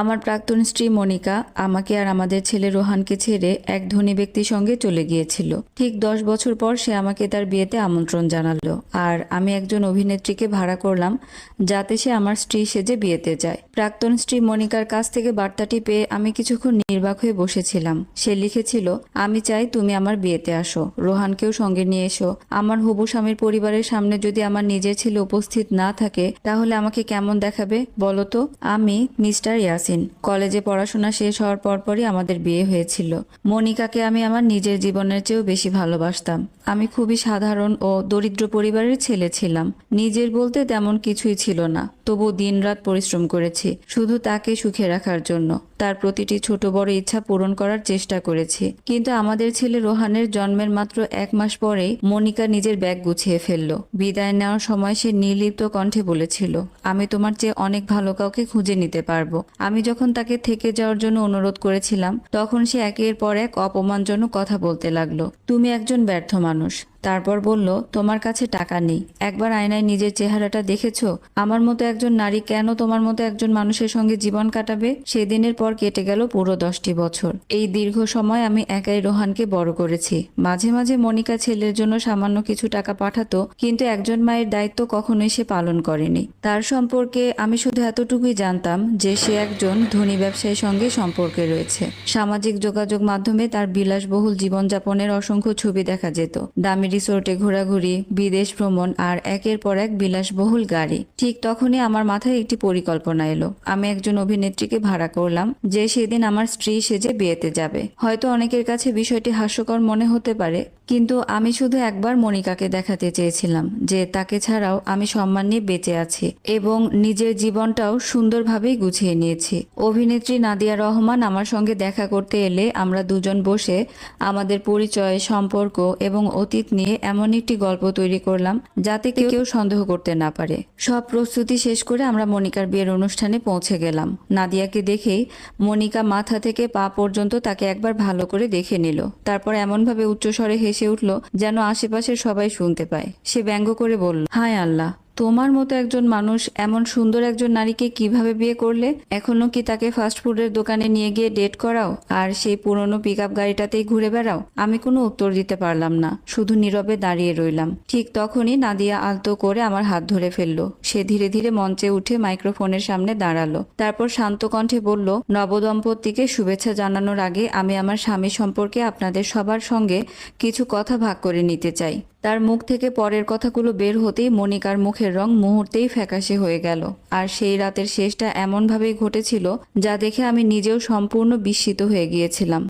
আমার প্রাক্তন স্ত্রী মনিকা আমাকে আর আমাদের ছেলে রোহানকে ছেড়ে এক ধনী ব্যক্তির সঙ্গে চলে গিয়েছিল। ঠিক 10 বছর পর সে আমাকে তার বিয়েতে আমন্ত্রণ জানালো, আর আমি একজন অভিনেত্রীকে ভাড়া করলাম যাতে সে আমার স্ত্রী সেজে বিয়েতে যায়। প্রাক্তন স্ত্রী মনিকার কাছ থেকে বার্তাটি পেয়ে আমি কিছুক্ষণ নির্বাক হয়ে বসেছিলাম। সে লিখেছিল, আমি চাই তুমি আমার বিয়েতে আসো, রোহানকেও সঙ্গে নিয়ে এসো। আমার হবু স্বামীর পরিবারের সামনে যদি আমার নিজের ছেলে উপস্থিত না থাকে তাহলে আমাকে কেমন দেখাবে বলো তো। আমি মিস্টার ইয়াসিন। কলেজে পড়াশোনা শেষ হওয়ার পরপরই আমাদের বিয়ে হয়েছিল। মনিকাকে আমি আমার নিজের জীবনের চেয়েও বেশি ভালোবাসতাম। আমি খুবই সাধারণ ও দরিদ্র পরিবারের ছেলে ছিলাম। নিজের বলতে তেমন কিছুই ছিল না, তবু দিনরাত পরিশ্রম করেছি শুধু তাকে সুখে রাখার জন্য। তার প্রতিটি ছোট বড় ইচ্ছা পূরণ করার চেষ্টা করেছি। কিন্তু আমাদের ছেলে রোহানের জন্মের মাত্র 1 মাস পরেই মনিকা নিজের ব্যাগ গুছিয়ে ফেলল। বিদায় নেওয়ার সময় সে নির্লিপ্ত কণ্ঠে বলেছিল, আমি তোমার চেয়ে অনেক ভালো কাউকে খুঁজে নিতে পারবো। আমি যখন তাকে থেকে যাওয়ার জন্য অনুরোধ করেছিলাম তখন সে একের পর এক অপমানজনক কথা বলতে লাগলো। তুমি একজন ব্যর্থ মানুষ। তারপর বলল, তোমার কাছে টাকা নেই। একবার আয়নায় নিজের চেহারাটা দেখেছো? আমার মতো একজন নারী কেন তোমার মতো একজন মানুষের সঙ্গে জীবন কাটাবে? সেদিনের পর কেটে গেল পুরো 10টি বছর। এই দীর্ঘ সময় আমি একাই রোহানকে বড় করেছি। মাঝে মাঝে মনিকা ছেলের জন্য সামান্য কিছু টাকা পাঠাতো, কিন্তু একজন মায়ের দায়িত্ব কখনোই সে পালন করেনি। তার সম্পর্কে আমি শুধু এতটুকুই জানতাম যে সে একজন ধনী ব্যবসায়ীর সঙ্গে সম্পর্কে রয়েছে। সামাজিক যোগাযোগ মাধ্যমে তার বিলাসবহুল জীবনযাপনের অসংখ্য ছবি দেখা যেত। দামি রিসোর্টে ঘোরাঘুরি, বিদেশ ভ্রমণ আর একের পর এক বিলাসবহুল গাড়ি। ঠিক তখনই আমার মাথায় একটি পরিকল্পনা এলো। আমি একজন অভিনেত্রীকে ভাড়া করলাম যে সেদিন আমার স্ত্রী সেজে বিয়েতে যাবে। হয়তো অনেকের কাছে বিষয়টি হাস্যকর মনে হতে পারে, কিন্তু আমি শুধু একবার মনিকাকে দেখাতে চেয়েছিলাম যে তাকে ছাড়াও আমি সম্মান নিয়ে বেঁচে আছি এবং নিজের জীবনটাও সুন্দরভাবেই গুছিয়ে নিয়েছি। অভিনেত্রী নাদিয়া রহমান আমার সঙ্গে দেখা করতে এলে আমরা দুজন বসে আমাদের পরিচয়, সম্পর্ক এবং অতীত নিয়ে এমন একটি গল্প তৈরি করলাম যাতে কেউ সন্দেহ করতে না পারে। সব প্রস্তুতি শেষ করে আমরা মনিকার বিয়ের অনুষ্ঠানে পৌঁছে গেলাম। নাদিয়াকে দেখেই মনিকা মাথা থেকে পা পর্যন্ত তাকে একবার ভালো করে দেখে নিল। তারপর এমনভাবে উচ্চস্বরে হেসে উঠল যেন আশেপাশের সবাই শুনতে পায়। সে ব্যঙ্গ করে বলল, হায় আল্লাহ, তোমার মতো একজন মানুষ এমন সুন্দর একজন নারীকে কিভাবে বিয়ে করলে? এখনো কি তাকে ফাস্টফুডের দোকানে নিয়ে গিয়ে ডেট করাও আর সেই পুরনো পিকআপ গাড়িটাতেই ঘুরে বেড়াও? আমি কোনো উত্তর দিতে পারলাম না, শুধু নীরবে দাঁড়িয়ে রইলাম। ঠিক তখনই নাদিয়া আলতো করে আমার হাত ধরে ফেললো। সে ধীরে ধীরে মঞ্চে উঠে মাইক্রোফোনের সামনে দাঁড়ালো। তারপর শান্ত কণ্ঠে বলল, নবদম্পতিকে শুভেচ্ছা জানানোর আগে আমি আমার স্বামী সম্পর্কে আপনাদের সবার সঙ্গে কিছু কথা ভাগ করে নিতে চাই। তার মুখ থেকে পরের কথাগুলো বের হতেই মনিকার মুখের রং মুহূর্তেই ফ্যাকাশে হয়ে গেল। আর সেই রাতের শেষটা এমনভাবেই ঘটেছিল যা দেখে আমি নিজেও সম্পূর্ণ বিস্মিত হয়ে গিয়েছিলাম।